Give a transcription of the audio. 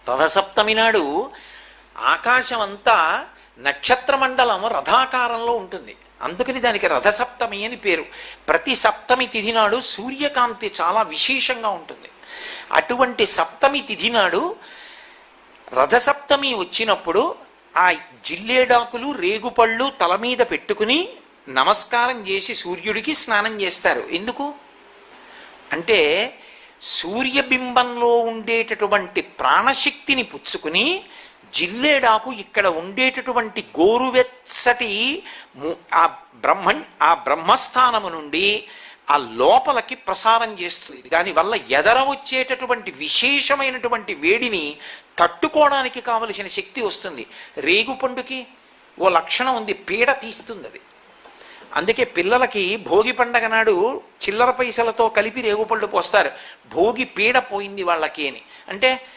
రథసప్తమి నాడు ఆకాశం అంతా నక్షత్రమండలం రథాకారంలో ఉంటుంది. అందుకని దానికి రథసప్తమి అని పేరు. ప్రతి సప్తమి తిథి నాడు సూర్యకాంతి చాలా విశేషంగా ఉంటుంది. అటువంటి సప్తమి తిథి నాడు రథసప్తమి వచ్చినప్పుడు ఆ జిల్లేడాకులు రేగుపళ్ళు తల మీద పెట్టుకుని నమస్కారం చేసి సూర్యుడికి స్నానం చేస్తారు. ఎందుకు అంటే సూర్యబింబంలో ఉండేటటువంటి ప్రాణశక్తిని పుచ్చుకుని జిల్లేడాకు ఇక్కడ ఉండేటటువంటి గోరువెచ్చటి ఆ బ్రహ్మస్థానము నుండి ఆ లోపలికి ప్రసారం చేస్తుంది. దానివల్ల ఎదర వచ్చేటటువంటి విశేషమైనటువంటి వేడిని తట్టుకోవడానికి కావలసిన శక్తి వస్తుంది. రేగుపండుకి ఓ లక్షణం ఉంది, పీడ తీస్తుంది అది. అందుకే పిల్లలకి భోగి పండగ నాడు చిల్లర పైసలతో కలిపి రేగుపళ్ళు పోస్తారు. భోగి పీడ పోయింది వాళ్ళకి అని. అంటే